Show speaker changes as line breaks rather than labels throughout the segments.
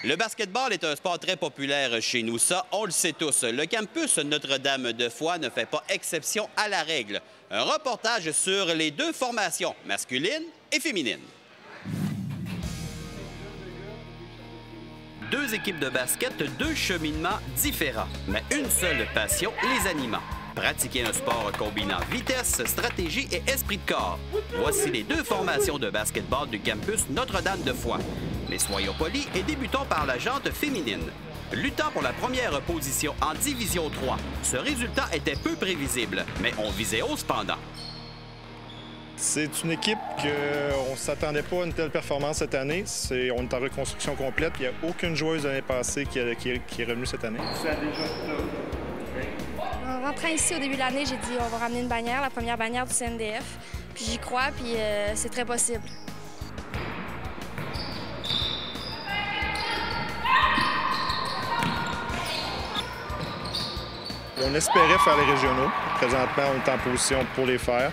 Le basketball est un sport très populaire chez nous. Ça, on le sait tous. Le campus Notre-Dame-de-Foix ne fait pas exception à la règle. Un reportage sur les deux formations, masculines et féminines. Deux équipes de basket, deux cheminements différents, mais une seule passion les animant. Pratiquer un sport combinant vitesse, stratégie et esprit de corps. Voici les deux formations de basketball du campus Notre-Dame-de-Foix. Mais soyons polis et débutons par la jante féminine. Luttant pour la première position en Division 3, ce résultat était peu prévisible, mais on visait haut cependant.
C'est une équipe qu'on ne s'attendait pas à une telle performance cette année. On est en reconstruction complète. Il n'y a aucune joueuse de l'année passée qui est revenue cette année.
En rentrant ici au début de l'année, j'ai dit on va ramener une bannière, la première bannière du CNDF. Puis j'y crois, puis c'est très possible.
On espérait faire les régionaux. Présentement, on est en position pour les faire.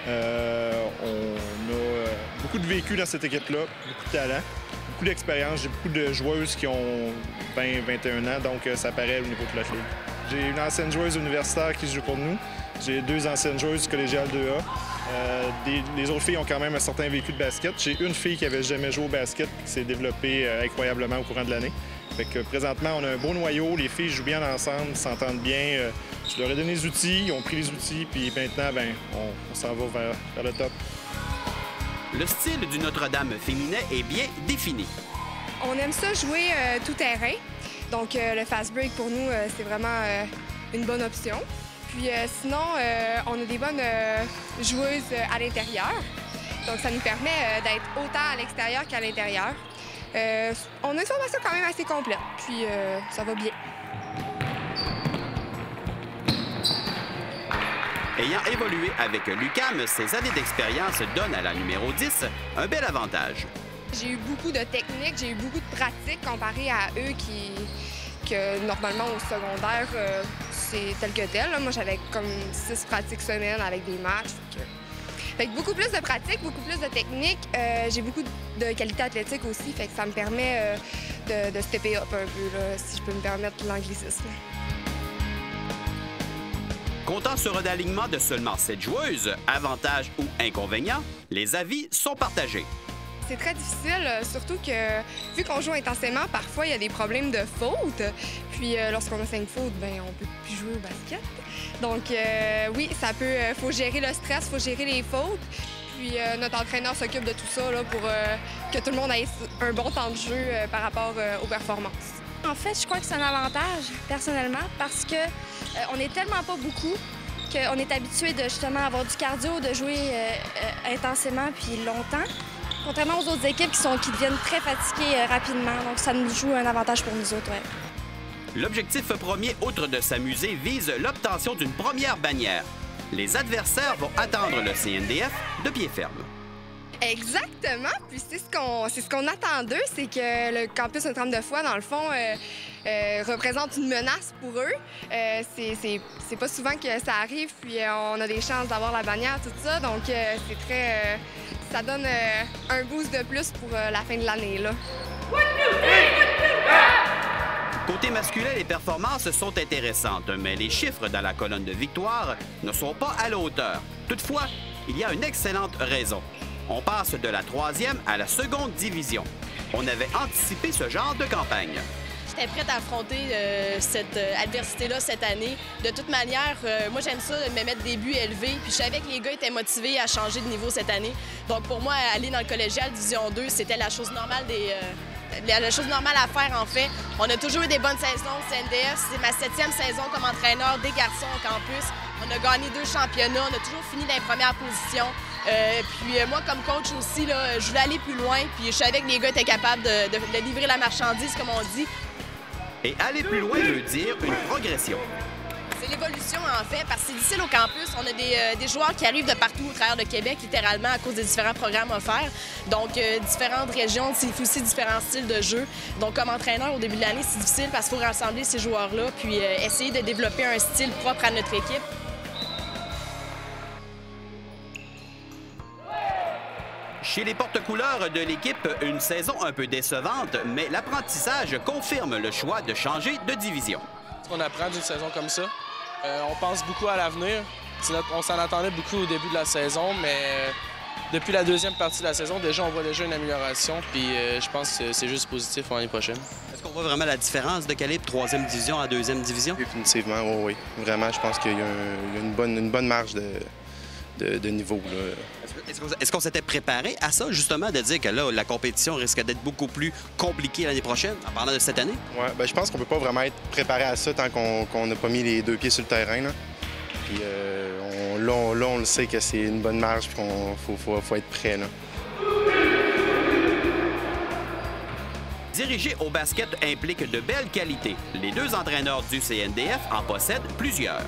On a beaucoup de vécu dans cette équipe-là, beaucoup de talent, beaucoup d'expérience. J'ai beaucoup de joueuses qui ont 20, 21 ans, donc ça paraît au niveau de la ligue. J'ai une ancienne joueuse universitaire qui joue pour nous. J'ai deux anciennes joueuses du collégial 2A. Les autres filles ont quand même un certain vécu de basket. J'ai une fille qui n'avait jamais joué au basket et qui s'est développée incroyablement au courant de l'année. Fait que présentement, on a un beau noyau, les filles jouent bien ensemble, s'entendent bien. Je leur ai donné les outils, ils ont pris les outils, puis maintenant, on s'en va vers le top.
Le style du Notre-Dame féminin est bien défini.
On aime ça jouer tout terrain. Donc, le fast break, pour nous, c'est vraiment une bonne option. Puis sinon, on a des bonnes joueuses à l'intérieur. Donc, ça nous permet d'être autant à l'extérieur qu'à l'intérieur. On a une formation quand même assez complète, puis ça va bien.
Ayant évolué avec l'UQAM, ses années d'expérience donnent à la numéro 10 un bel avantage.
J'ai eu beaucoup de techniques, j'ai eu beaucoup de pratiques comparé à eux que normalement au secondaire, c'est tel que tel. Là. Moi, j'avais comme 6 pratiques semaines avec des matchs. Fait que beaucoup plus de pratiques, beaucoup plus de techniques. J'ai beaucoup de qualité athlétique aussi, fait que ça me permet de stepper up un peu, là, si je peux me permettre l'anglicisme.
Comptant sur un alignement de seulement 7 joueuses, avantages ou inconvénients, les avis sont partagés.
C'est très difficile, surtout que vu qu'on joue intensément, parfois il y a des problèmes de faute. Puis lorsqu'on a 5 fautes, ben on peut plus jouer au basket. Donc oui, ça peut, faut gérer le stress, faut gérer les fautes. Puis notre entraîneur s'occupe de tout ça là, pour que tout le monde ait un bon temps de jeu par rapport aux performances.
En fait, je crois que c'est un avantage, personnellement, parce que on n'est tellement pas beaucoup qu'on est habitué de justement avoir du cardio, de jouer intensément puis longtemps. Contrairement aux autres équipes qui deviennent très fatiguées rapidement. Donc, ça nous joue un avantage pour nous autres, ouais.
L'objectif premier, outre de s'amuser, vise l'obtention d'une première bannière. Les adversaires vont attendre le CNDF de pied ferme.
Exactement. Puis c'est ce qu'on attend d'eux, c'est que le campus Notre-Dame-de-Foix, dans le fond, représente une menace pour eux. C'est pas souvent que ça arrive, puis on a des chances d'avoir la bannière, tout ça. Donc, c'est très... ça donne un boost de plus pour la fin de l'année, là.
Côté masculin, les performances sont intéressantes, mais les chiffres dans la colonne de victoire ne sont pas à la hauteur. Toutefois, il y a une excellente raison. On passe de la 3e à la 2e division. On avait anticipé ce genre de campagne.
J'étais prête à affronter cette adversité-là cette année. De toute manière, moi, j'aime ça, me mettre des buts élevés. Puis je savais que les gars étaient motivés à changer de niveau cette année. Donc pour moi, aller dans le collégial Division 2, c'était la chose normale la chose normale à faire, en fait. On a toujours eu des bonnes saisons au CNDF. C'est ma 7e saison comme entraîneur des garçons au campus. On a gagné 2 championnats. On a toujours fini dans les premières positions. Puis moi, comme coach aussi, là, je voulais aller plus loin. Puis je savais que les gars étaient capables de livrer la marchandise, comme on dit.
Et aller plus loin veut dire une progression.
C'est l'évolution, en fait, parce que c'est difficile au campus. On a des joueurs qui arrivent de partout au travers de Québec, littéralement, à cause des différents programmes offerts. Donc, différentes régions, c'est aussi différents styles de jeu. Donc, comme entraîneur, au début de l'année, c'est difficile parce qu'il faut rassembler ces joueurs-là puis essayer de développer un style propre à notre équipe.
Chez les porte-couleurs de l'équipe, une saison un peu décevante, mais l'apprentissage confirme le choix de changer de division.
On apprend d'une saison comme ça. On pense beaucoup à l'avenir. On s'en attendait beaucoup au début de la saison, mais depuis la deuxième partie de la saison, déjà, on voit déjà une amélioration. Puis je pense que c'est juste positif pour l'année prochaine.
Est-ce qu'on voit vraiment la différence de calibre 3e division à 2e division?
Définitivement, oui. Vraiment, je pense qu'il y a une bonne marge de niveau.
Est-ce qu'on s'était préparé à ça, justement, de dire que là, la compétition risque d'être beaucoup plus compliquée l'année prochaine, en parlant de cette année?
Oui, bien, je pense qu'on ne peut pas vraiment être préparé à ça tant qu'on n'a pas mis les 2 pieds sur le terrain. Là. Puis on le sait que c'est une bonne marge, puis qu'il faut être prêt. Là.
Diriger au basket implique de belles qualités. Les 2 entraîneurs du CNDF en possèdent plusieurs.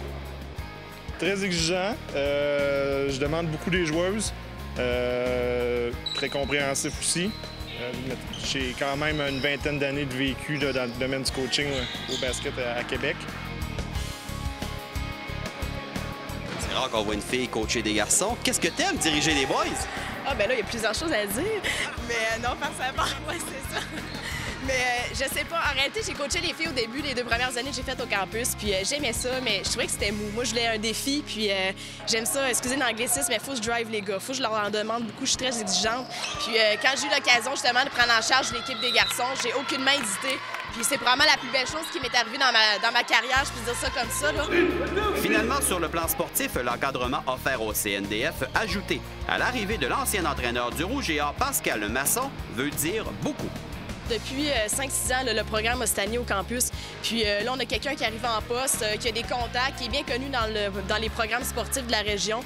Très exigeant. Je demande beaucoup des joueuses. Très compréhensif aussi. J'ai quand même une vingtaine d'années de vécu là, dans le domaine du coaching au basket à Québec.
C'est rare qu'on voit une fille coacher des garçons. Qu'est-ce que t'aimes, diriger les boys?
Ah, ben là, il y a plusieurs choses à dire. Mais non, forcément, ouais, c'est ça. Mais je sais pas, en réalité, j'ai coaché les filles au début, les 2 premières années que j'ai faites au campus, puis j'aimais ça, mais je trouvais que c'était mou. Moi, je voulais un défi, puis j'aime ça, excusez l'anglicisme, mais il faut que je drive les gars, faut que je leur en demande beaucoup, je suis très exigeante. Puis quand j'ai eu l'occasion, justement, de prendre en charge l'équipe des garçons, j'ai aucunement hésité. Puis c'est probablement la plus belle chose qui m'est arrivée dans ma carrière, je peux dire ça comme ça, là.
Finalement, sur le plan sportif, l'encadrement offert au CNDF, ajouté à l'arrivée de l'ancien entraîneur du Rouge et Or, Pascal Masson, veut dire beaucoup.
Depuis 5-6 ans, le programme a stagné au campus. Puis là, on a quelqu'un qui arrive en poste, qui a des contacts, qui est bien connu dans les programmes sportifs de la région.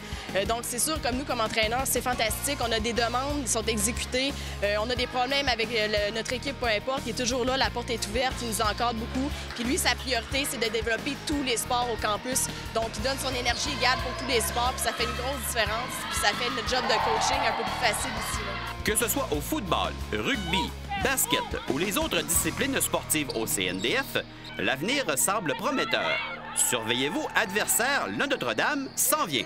Donc, c'est sûr, comme nous, comme entraîneurs, c'est fantastique. On a des demandes, ils sont exécutées. On a des problèmes avec notre équipe, peu importe. Il est toujours là, la porte est ouverte, il nous encadre beaucoup. Puis lui, sa priorité, c'est de développer tous les sports au campus. Donc, il donne son énergie égale pour tous les sports, puis ça fait une grosse différence. Puis ça fait notre job de coaching un peu plus facile ici, là.
Que ce soit au football, rugby, basket ou les autres disciplines sportives au CNDF, l'avenir semble prometteur. Surveillez-vous, adversaire, le Notre-Dame s'en vient.